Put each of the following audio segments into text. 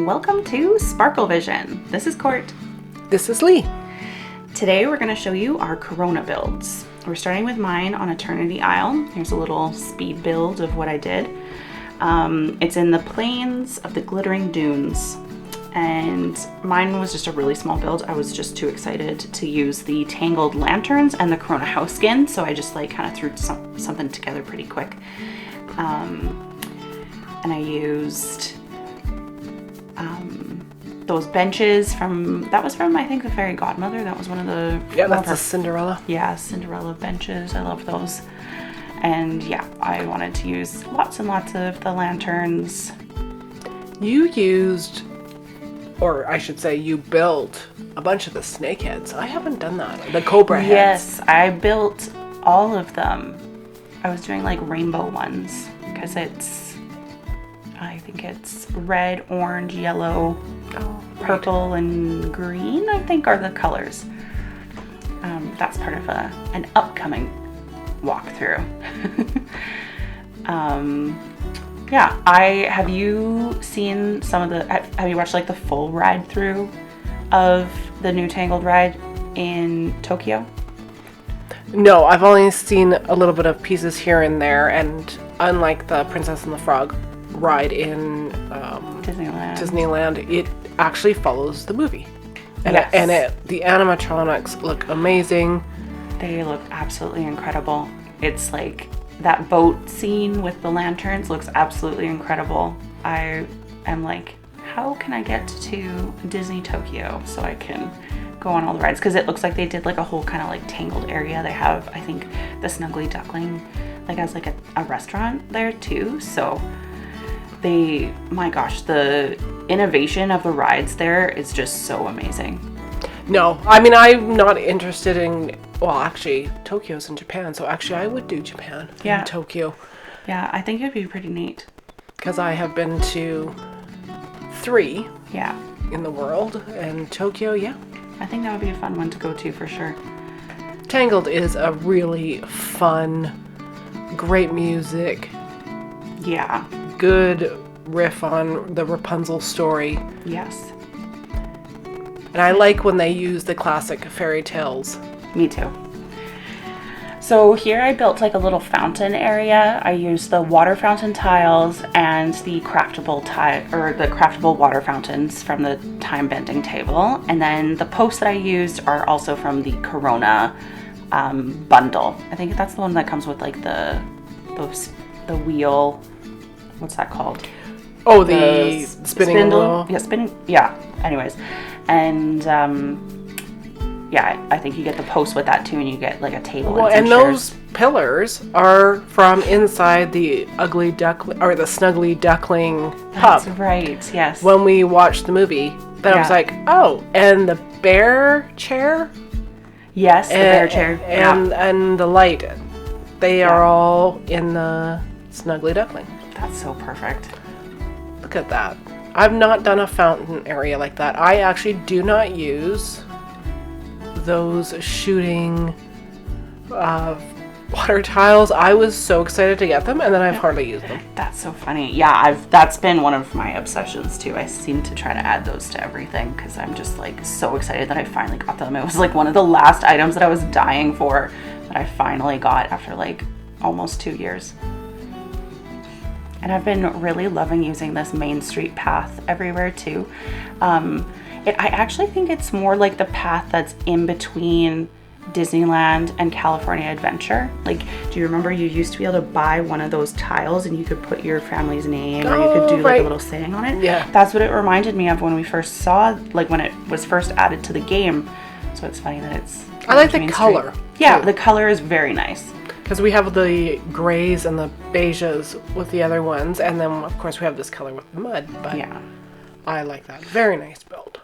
Welcome to Sparkle Vision. This is Court. This is Lee. Today we're going to show you our Corona builds. We're starting with mine on Eternity Isle. Here's a little speed build of what I did. It's in the plains of the Glittering Dunes. And mine was just a really small build. I was just too excited to use the Tangled lanterns and the Corona house skin, so I just kind of threw something together pretty quick. And I used those benches that was from I think the Fairy Godmother. That was one of the that's a Cinderella. Yeah, Cinderella benches. I love those. And yeah, I wanted to use lots and lots of the lanterns. You used, or I should say you built a bunch of the snake heads. I haven't done that. The cobra heads. Yes, I built all of them. I was doing like rainbow ones because I think it's red, orange, yellow, purple, and green, I think are the colors. That's part of an upcoming walkthrough. Have you seen have you watched like the full ride through of the new Tangled ride in Tokyo? No, I've only seen a little bit of pieces here and there, and unlike the Princess and the Frog ride in Disneyland, it actually follows the movie. And yes. The animatronics look amazing. They look absolutely incredible. It's like that boat scene with the lanterns looks absolutely incredible. I am like, how can I get to Disney Tokyo so I can go on all the rides? Because it looks like they did like a whole kind of like Tangled area. They have, I think, the Snuggly Duckling like has like a restaurant there too. So my gosh, the innovation of the rides there is just so amazing. No, I mean, I'm not interested in, well, actually, Tokyo's in Japan, so actually I would do Japan and Tokyo. Yeah, I think it'd be pretty neat. Because I have been to 3 in the world, and Tokyo, I think that would be a fun one to go to for sure. Tangled is a really fun, great music. Yeah. Good riff on the Rapunzel story. Yes. And I like when they use the classic fairy tales. Me too. So here I built like a little fountain area. I used the water fountain tiles and the craftable water fountains from the time bending table. And then the posts that I used are also from the Corona bundle. I think that's the one that comes with like the wheel. What's that called? Oh, the spinning spindle. Yeah, spinning. Yeah. Anyways, and I think you get the post with that too, and you get like a table. Well, and those pillars are from inside the Ugly Duckling or the Snuggly Duckling pub. That's right. Yes. When we watched the movie, then I was like, oh, and the bear chair. Yes, the bear chair. And the light. They are all in the Snuggly Duckling. That's so perfect. Look at that. I've not done a fountain area like that. I actually do not use those shooting water tiles. I was so excited to get them, and then I've hardly used them. That's so funny. Yeah, that's been one of my obsessions too. I seem to try to add those to everything because I'm just like so excited that I finally got them. It was like one of the last items that I was dying for that I finally got after like almost 2 years. And I've been really loving using this Main Street path everywhere too. I actually think it's more like the path that's in between Disneyland and California Adventure. Like, do you remember you used to be able to buy one of those tiles and you could put your family's name or you could do like a little saying on it? Yeah. That's what it reminded me of when we first saw, like when it was first added to the game. So it's funny that it's... I like the color. Yeah, the color is very nice. Because we have the grays and the beiges with the other ones, and then of course we have this color with the mud, but yeah, I like that. Very nice build.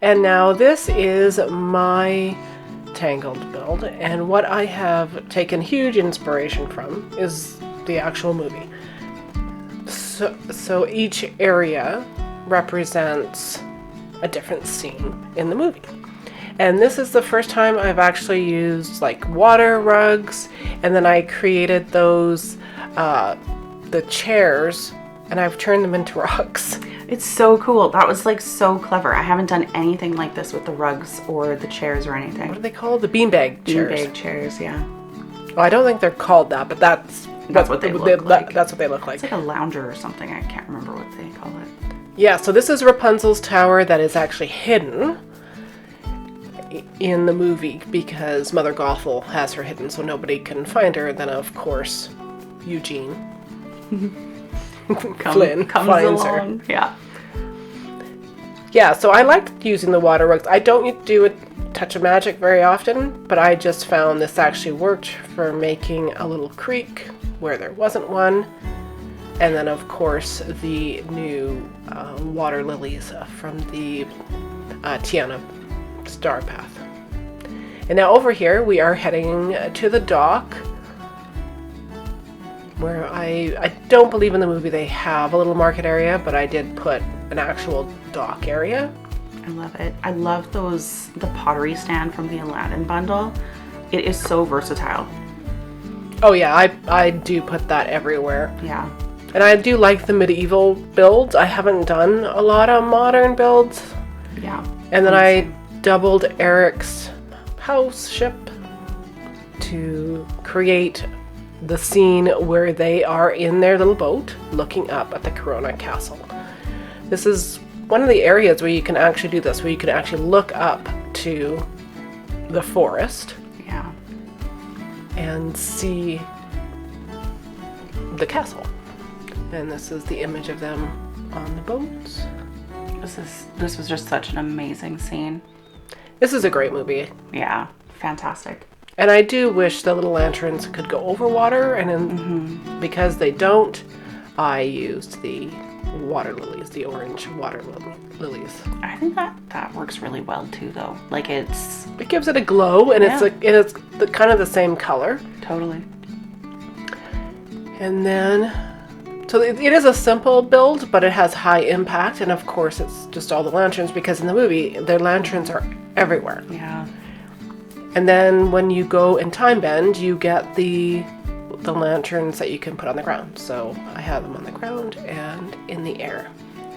And now this is my Tangled build, and what I have taken huge inspiration from is the actual movie. So each area represents a different scene in the movie. And this is the first time I've actually used like water rugs, and then I created those the chairs and I've turned them into rocks. It's so cool. That was like so clever. I haven't done anything like this with the rugs or the chairs or anything. What are they called? The beanbag chairs. Beanbag chairs, yeah. Well, I don't think they're called that, but that's what they look like. That's what they look like. It's like a lounger or something. I can't remember what they call it. Yeah, so this is Rapunzel's tower that is actually hidden in the movie because Mother Gothel has her hidden so nobody can find her. And then, of course, Eugene Flynn comes finds along. her. Yeah. Yeah, so I like using the water rugs. I don't do a touch of magic very often, but I just found this actually worked for making a little creek where there wasn't one. And then, of course, the new water lilies from the Tiana Star Path. And now over here, we are heading to the dock, where I don't believe in the movie they have a little market area, but I did put an actual dock area. I love it. I love the pottery stand from the Aladdin bundle. It is so versatile. Oh yeah, I do put that everywhere. Yeah. And I do like the medieval builds. I haven't done a lot of modern builds. Yeah. And then I doubled Eric's house ship to create the scene where they are in their little boat looking up at the Corona Castle. This is one of the areas where you can actually do this, where you can actually look up to the forest. Yeah. And see the castle. And this is the image of them on the boats. This was just such an amazing scene. This is a great movie. Yeah, fantastic. And I do wish the little lanterns could go over water, and because they don't, I used the water lilies, the orange water lilies. I think that works really well too, though. Like it gives it a glow, and it's the kind of the same color. Totally. And then, so it is a simple build, but it has high impact, and of course it's just all the lanterns, because in the movie, their lanterns are everywhere. Yeah. And then when you go in Time Bend, you get the lanterns that you can put on the ground. So I have them on the ground and in the air.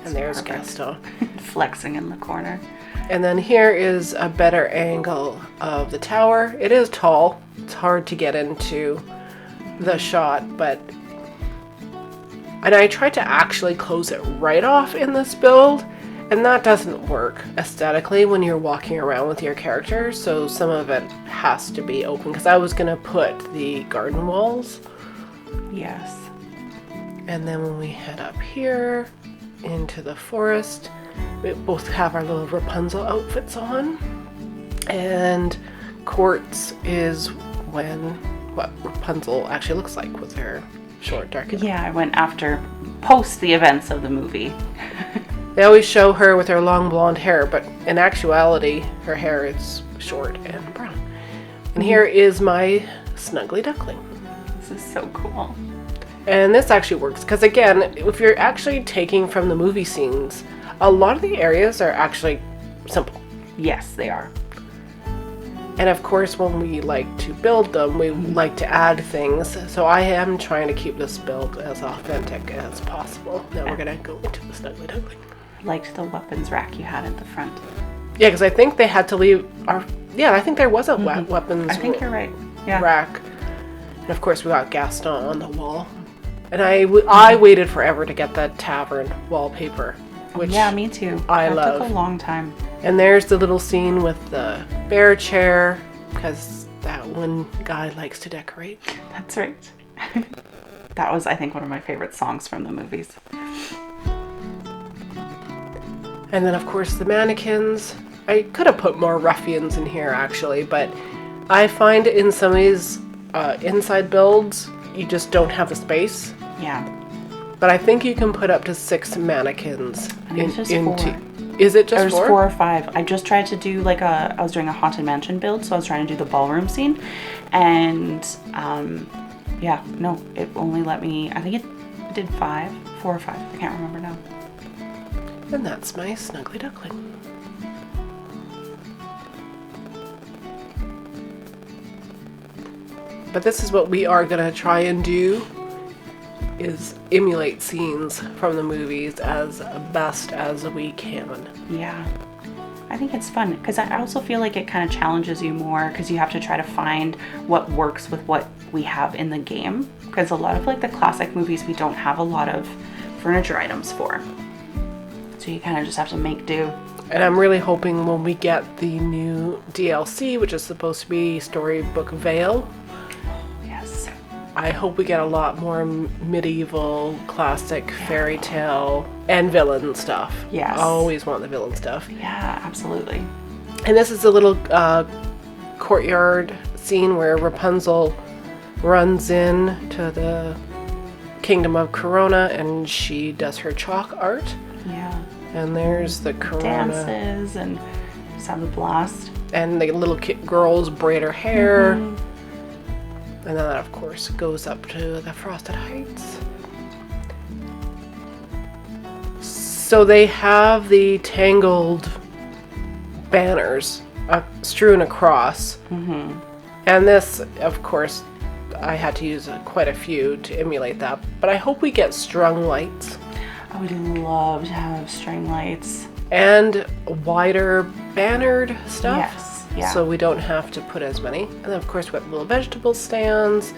And there's Gaston. Flexing in the corner. And then here is a better angle of the tower. It is tall. It's hard to get into the shot, and I tried to actually close it right off in this build, and that doesn't work aesthetically when you're walking around with your character, so some of it has to be open, because I was going to put the garden walls. Yes. And then when we head up here into the forest, we both have our little Rapunzel outfits on, and quartz is what Rapunzel actually looks like with her short dark hair. Yeah, I went after post the events of the movie. They always show her with her long blonde hair, but in actuality, her hair is short and brown. And here is my Snuggly Duckling. This is so cool. And this actually works, because again, if you're actually taking from the movie scenes, a lot of the areas are actually simple. Yes, they are. And of course, when we like to build them, we like to add things. So I am trying to keep this build as authentic as possible. Now we're going to go into the Snuggly Duckling. I liked the weapons rack you had at the front. Yeah, because I think they had to leave I think there was a weapons I think you're right. Yeah. rack. And of course, we got Gaston on the wall. And I waited forever to get that tavern wallpaper. Which yeah, me too. That love. Took a long time. And there's the little scene with the bear chair, because that one guy likes to decorate. That's right. That was, I think, one of my favorite songs from the movies. And then, of course, the mannequins. I could have put more ruffians in here, actually, but I find in some of these inside builds, you just don't have the space. Yeah. But I think you can put up to 6 mannequins. I think it's just 4. Is it just 4? There's 4 or 5. I just tried to do I was doing a Haunted Mansion build, so I was trying to do the ballroom scene. And, yeah, no, it only let me, I think it did 4 or 5. I can't remember now. And that's my Snuggly Duckling. But this is what we are going to try and do emulate scenes from the movies as best as we can. Yeah. I think it's fun because I also feel like it kind of challenges you more because you have to try to find what works with what we have in the game. Because a lot of like the classic movies we don't have a lot of furniture items for. So you kind of just have to make do. And I'm really hoping when we get the new DLC, which is supposed to be Storybook Vale. Yes. I hope we get a lot more medieval, classic, fairy tale, and villain stuff. Yes. I always want the villain stuff. Yeah, absolutely. And this is a little courtyard scene where Rapunzel runs in to the Kingdom of Corona and she does her chalk art. Yeah. And there's the Corona. Dances and just have the blast. And the little girls braid her hair. Mm-hmm. And then that, of course, goes up to the Frosted Heights. So they have the Tangled banners strewn across. Mm-hmm. And this, of course, I had to use quite a few to emulate that. But I hope we get strung lights. I would love to have string lights. And wider bannered stuff. Yes. Yeah. So we don't have to put as many. And then, of course, we have little vegetable stands.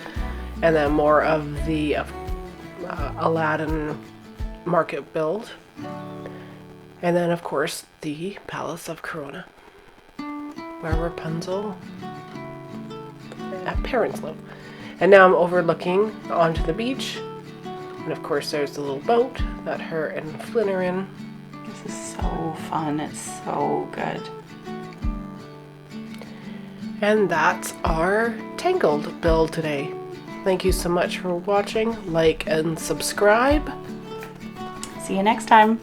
And then more of the Aladdin market build. And then, of course, the Palace of Corona. Where Rapunzel at parents live. And now I'm overlooking onto the beach. And, of course, there's the little boat that her and Flynn are in. This is so fun. It's so good. And that's our Tangled build today. Thank you so much for watching. Like and subscribe. See you next time.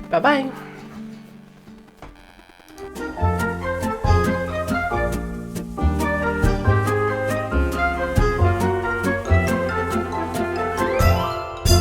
Bye-bye.